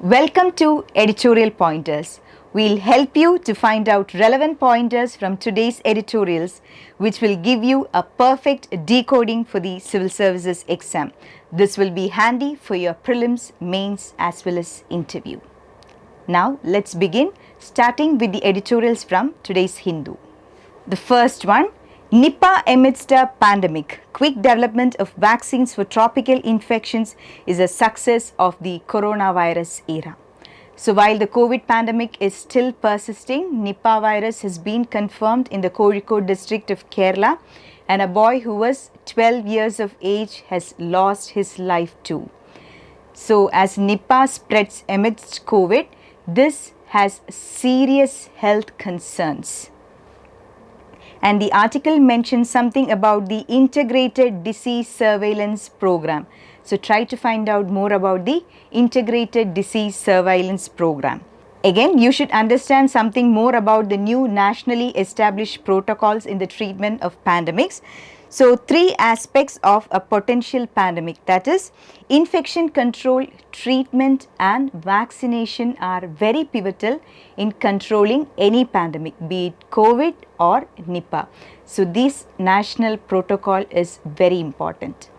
Welcome to Editorial Pointers. We'll help you to find out relevant pointers from today's editorials, which will give you a perfect decoding for the civil services exam. This will be handy for your prelims, mains as well as interview. Now let's begin, starting with the editorials from today's Hindu. The first one, Nipah amidst a pandemic. Quick development of vaccines for tropical infections is a success of the coronavirus era. So while the COVID pandemic is still persisting, Nipah virus has been confirmed in the Kozhikode district of Kerala, and a boy who was 12 years of age has lost his life too. So as Nipah spreads amidst COVID, this has serious health concerns. And the article mentions something about the integrated disease surveillance program. So try to find out more about the integrated disease surveillance program. Again, you should understand something more about the new nationally established protocols in the treatment of pandemics. So, three aspects of a potential pandemic, that is, infection control, treatment and vaccination are very pivotal in controlling any pandemic, be it COVID or Nipah. So, this national protocol is very important.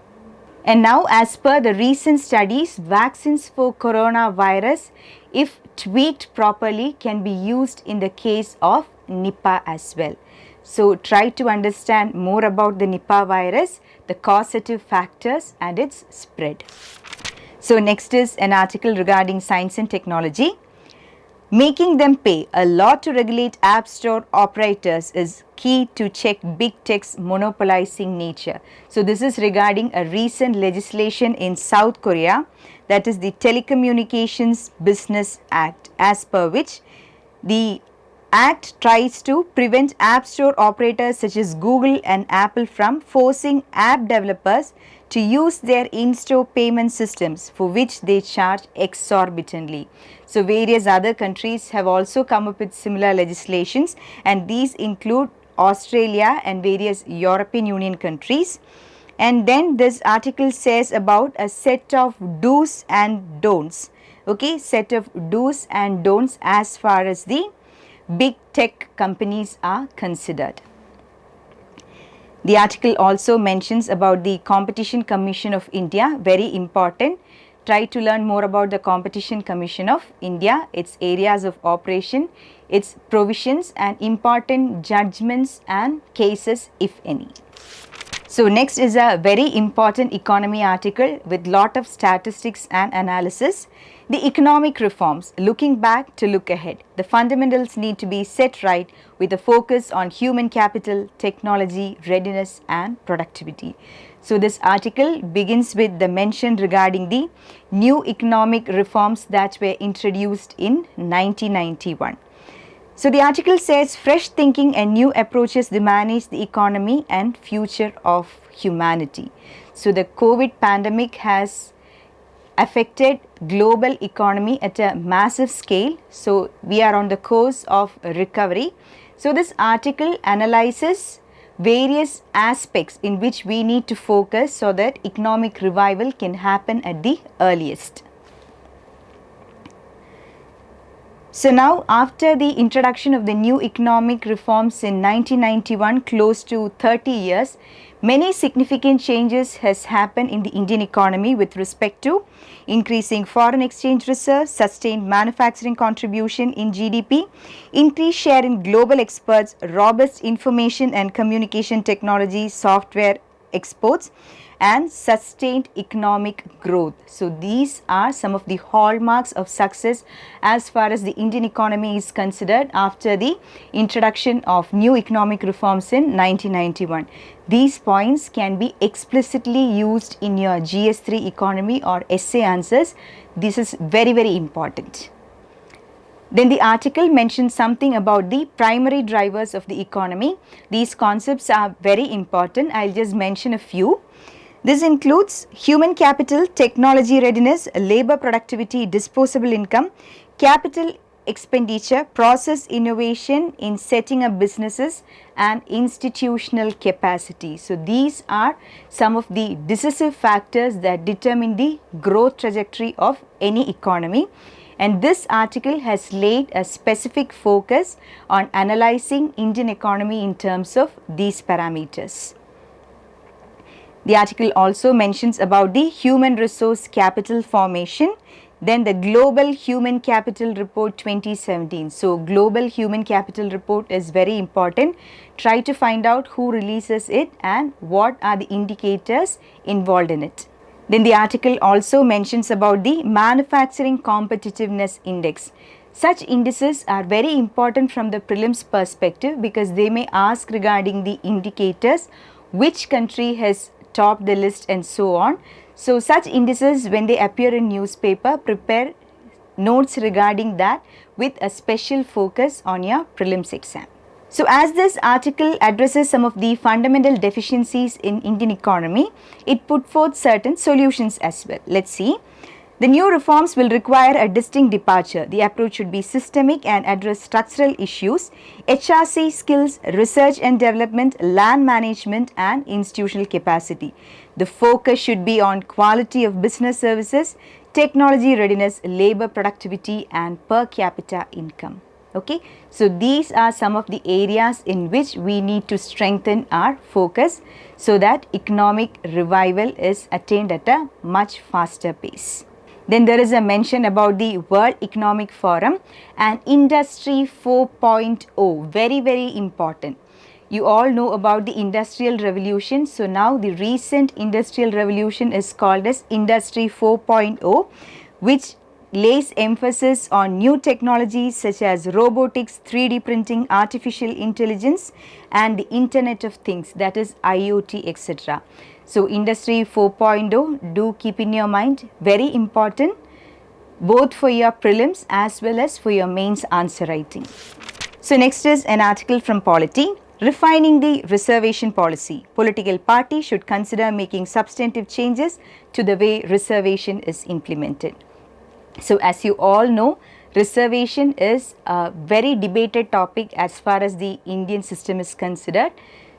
And now, as per the recent studies, vaccines for coronavirus, if tweaked properly, can be used in the case of Nipah as well. So try to understand more about the Nipah virus, the causative factors and its spread. So next is an article regarding science and technology. Making them pay. A law to regulate app store operators is key to check big tech's monopolizing nature. So this is regarding a recent legislation in South Korea, that is the Telecommunications Business Act, as per which the Act tries to prevent app store operators such as Google and Apple from forcing app developers to use their in-store payment systems for which they charge exorbitantly. So various other countries have also come up with similar legislations, and these include Australia and various European Union countries. And then this article says about a set of do's and don'ts. Okay, set of do's and don'ts as far as the big tech companies are considered. The article also mentions about the Competition Commission of India, very important. Try to learn more about the Competition Commission of India, its areas of operation, its provisions and important judgments and cases if any. So next is a very important economy article with lot of statistics and analysis. The economic reforms, looking back to look ahead. The fundamentals need to be set right with a focus on human capital, technology, readiness and productivity. So this article begins with the mention regarding the new economic reforms that were introduced in 1991. So the article says fresh thinking and new approaches to manage the economy and future of humanity. So the COVID pandemic has affected global economy at a massive scale. So we are on the course of recovery. So this article analyzes various aspects in which we need to focus so that economic revival can happen at the earliest. So now, after the introduction of the new economic reforms in 1991, close to 30 years, many significant changes has happened in the Indian economy with respect to increasing foreign exchange reserves, sustained manufacturing contribution in GDP, increased share in global exports, robust information and communication technology, software exports, and sustained economic growth. So these are some of the hallmarks of success as far as the Indian economy is considered after the introduction of new economic reforms in 1991. These points can be explicitly used in your GS3 economy or essay answers. This is very, very important. Then the article mentions something about the primary drivers of the economy. These concepts are very important. I'll just mention a few. This includes human capital, technology readiness, labor productivity, disposable income, capital expenditure, process innovation in setting up businesses and institutional capacity. So these are some of the decisive factors that determine the growth trajectory of any economy. and this article has laid a specific focus on analyzing Indian economy in terms of these parameters. The article also mentions about the human resource capital formation, then the Global Human Capital Report 2017. So, Global Human Capital Report is very important. Try to find out who releases it and what are the indicators involved in it. Then the article also mentions about the Manufacturing Competitiveness Index. Such indices are very important from the prelims perspective because they may ask regarding the indicators, which country has topped the list and so on. So, such indices, when they appear in newspaper, prepare notes regarding that with a special focus on your prelims exam. So, as this article addresses some of the fundamental deficiencies in Indian economy, it put forth certain solutions as well. Let's see. The new reforms will require a distinct departure. The approach should be systemic and address structural issues, HRC skills, research and development, land management and institutional capacity. The focus should be on quality of business services, technology readiness, labor productivity and per capita income. Okay, so these are some of the areas in which we need to strengthen our focus so that economic revival is attained at a much faster pace. Then there is a mention about the World Economic Forum and Industry 4.0, very important. You all know about the Industrial Revolution. So now the recent Industrial Revolution is called as Industry 4.0, which lays emphasis on new technologies such as robotics, 3D printing, artificial intelligence and the Internet of Things, that is IoT, etc. So, Industry 4.0, do keep in your mind, very important both for your prelims as well as for your mains answer writing. So, next is an article from Polity. Refining the reservation policy. Political party should consider making substantive changes to the way reservation is implemented. So, as you all know, reservation is a very debated topic as far as the Indian system is considered.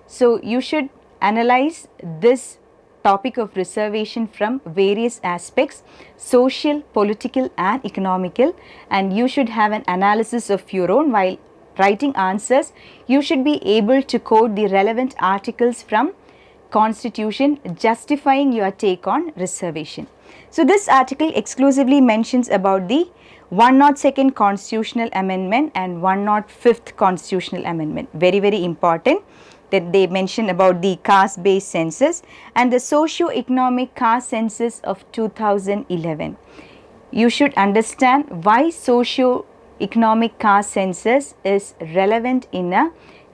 So, you should analyze this topic of reservation from various aspects, social, political and economical, and you should have an analysis of your own. While writing answers, you should be able to quote the relevant articles from Constitution justifying your take on reservation. So, this article exclusively mentions about the 102nd Constitutional Amendment and 105th Constitutional Amendment, very important. That they mention about the caste based census and the socio-economic caste census of 2011. You should understand why socio-economic caste census is relevant in a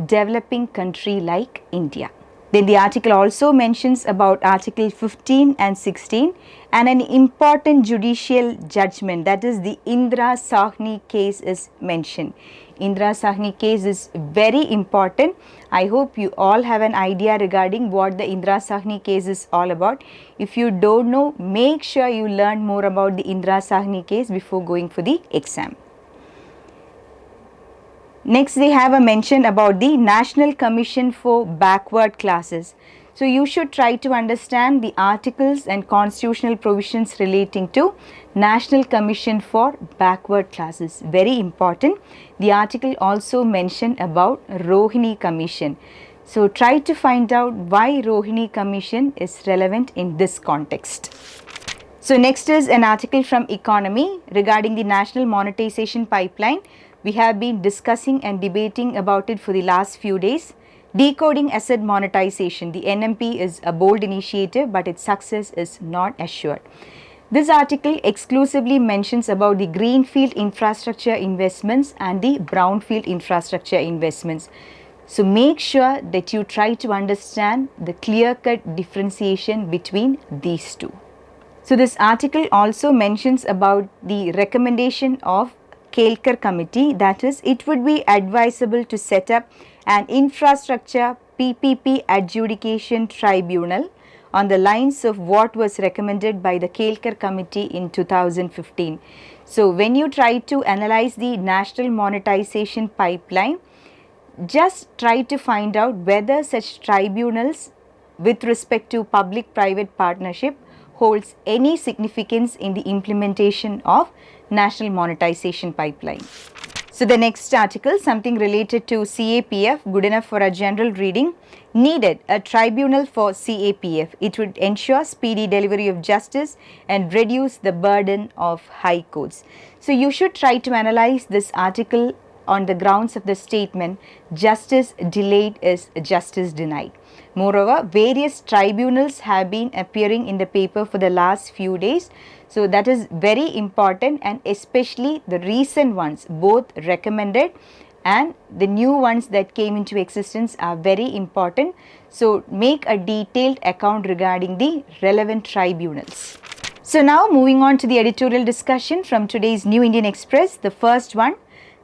developing country like India. Then the article also mentions about Article 15 and 16 and an important judicial judgment, that is the Indira Sahni case is mentioned. Indira Sahni case is very important. I hope you all have an idea regarding what the Indira Sahni case is all about. If you don't know, make sure you learn more about the Indira Sahni case before going for the exam. Next, they have a mention about the National Commission for Backward Classes. So, you should try to understand the articles and constitutional provisions relating to National Commission for Backward Classes. Very important. The article also mentioned about Rohini Commission. So, try to find out why Rohini Commission is relevant in this context. So, next is an article from Economy regarding the National Monetization Pipeline. We have been discussing and debating about it for the last few days. Decoding asset monetization. The NMP is a bold initiative, but its success is not assured. This article exclusively mentions about the greenfield infrastructure investments and the brownfield infrastructure investments. So, make sure that you try to understand the clear-cut differentiation between these two. So, this article also mentions about the recommendation of Kelkar committee, that is, it would be advisable to set up an infrastructure PPP adjudication tribunal on the lines of what was recommended by the Kelkar committee in 2015. So, when you try to analyze the national monetization pipeline, just try to find out whether such tribunals with respect to public-private partnership holds any significance in the implementation of national monetization pipeline. So the next article, something related to CAPF, good enough for a general reading. Needed a tribunal for CAPF. It would ensure speedy delivery of justice and reduce the burden of high courts. So you should try to analyze this article on the grounds of the statement, justice delayed is justice denied. Moreover, various tribunals have been appearing in the paper for the last few days. So that is very important, and especially the recent ones, both recommended and the new ones that came into existence are very important. So make a detailed account regarding the relevant tribunals. So now moving on to the editorial discussion from today's New Indian Express. The first one,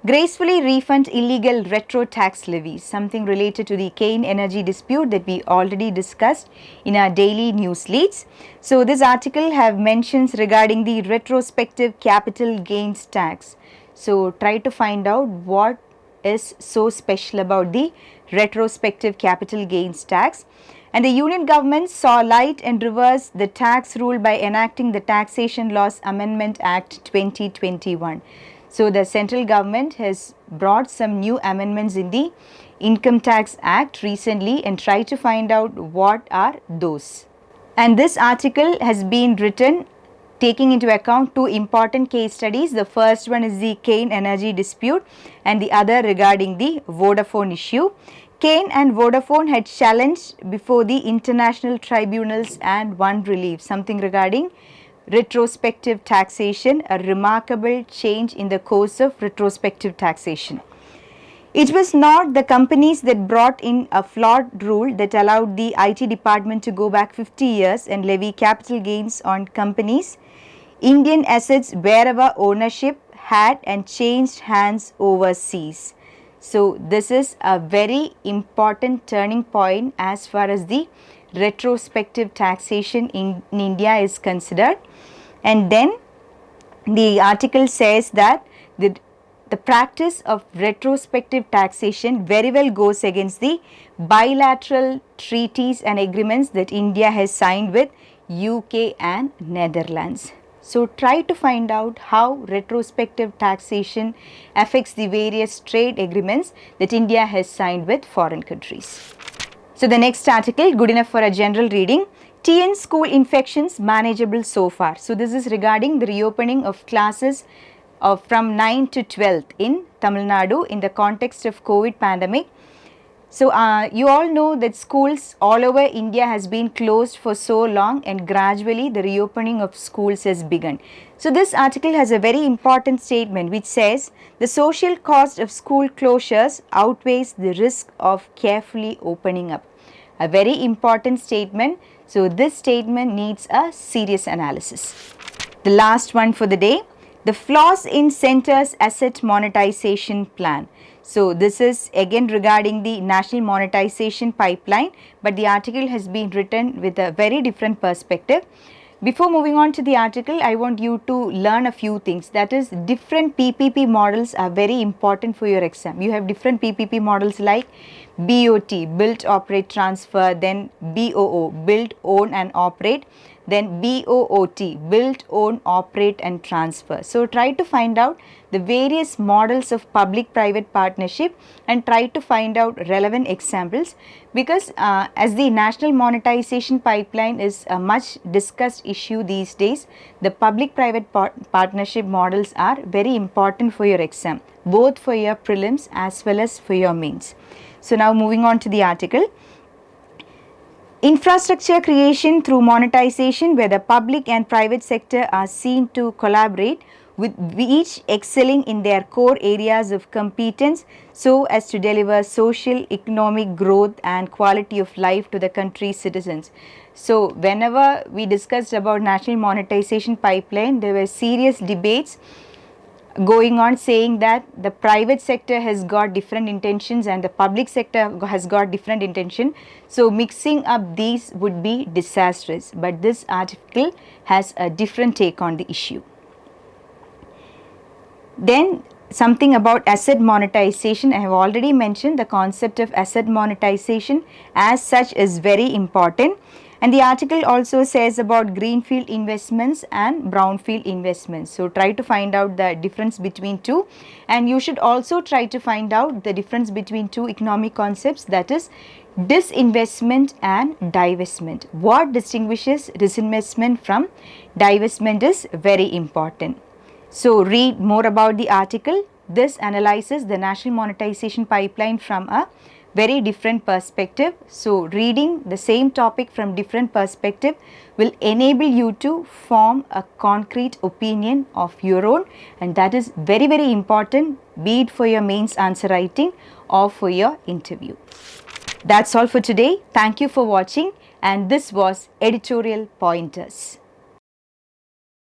gracefully refund illegal retro tax levies, something related to the Kane energy dispute that we already discussed in our daily news leads. So this article have mentions regarding the retrospective capital gains tax. So try to find out what is so special about the retrospective capital gains tax. And the union government saw light and reversed the tax rule by enacting the Taxation Laws Amendment Act 2021. So the central government has brought some new amendments in the Income Tax Act recently, and try to find out what are those. And this article has been written taking into account two important case studies. The first one is the Kane energy dispute and the other regarding the Vodafone issue. Kane and Vodafone had challenged before the international tribunals and won relief, something regarding retrospective taxation, a remarkable change in the course of retrospective taxation. It was not the companies that brought in a flawed rule that allowed the IT department to go back 50 years and levy capital gains on companies' Indian assets wherever ownership had and changed hands overseas. So this is a very important turning point as far as the retrospective taxation in India is considered. And then the article says that the practice of retrospective taxation very well goes against the bilateral treaties and agreements that India has signed with UK and Netherlands. So try to find out how retrospective taxation affects the various trade agreements that India has signed with foreign countries. So the next article, good enough for a general reading. TN school infections manageable so far. So this is regarding the reopening of classes from 9th to 12th in Tamil Nadu in the context of COVID pandemic. So you all know that schools all over India has been closed for so long, and gradually the reopening of schools has begun. So this article has a very important statement which says the social cost of school closures outweighs the risk of carefully opening up. A very important statement. So this statement needs a serious analysis. The last one for the day, the flaws in centre's asset monetization plan. So this is again regarding the national monetization pipeline, but the article has been written with a very different perspective. Before moving on to the article, I want you to learn a few things. That is, different PPP models are very important for your exam. You have different PPP models like BOT, build, operate, transfer, then BOO, build, own and operate, then BOOT, build, own, operate and transfer. So try to find out the various models of public-private partnership and try to find out relevant examples, because as the national monetization pipeline is a much discussed issue these days, the public-private partnership models are very important for your exam, both for your prelims as well as for your mains. So now moving on to the article. Infrastructure creation through monetization, where the public and private sector are seen to collaborate, with each excelling in their core areas of competence so as to deliver social, economic growth and quality of life to the country's citizens. So whenever we discussed about national monetization pipeline, there were serious debates going on saying that the private sector has got different intentions and the public sector has got different intention. So mixing up these would be disastrous. But this article has a different take on the issue. Then something about asset monetization. I have already mentioned the concept of asset monetization as such is very important. And the article also says about greenfield investments and brownfield investments. So try to find out the difference between two, and you should also try to find out the difference between two economic concepts, that is disinvestment and divestment. What distinguishes disinvestment from divestment is very important. So read more about the article. This analyzes the national monetization pipeline from a very different perspective. So reading the same topic from different perspective will enable you to form a concrete opinion of your own, and that is very, very important, be it for your mains answer writing or for your interview. That's all for today. Thank you for watching, and this was Editorial Pointers.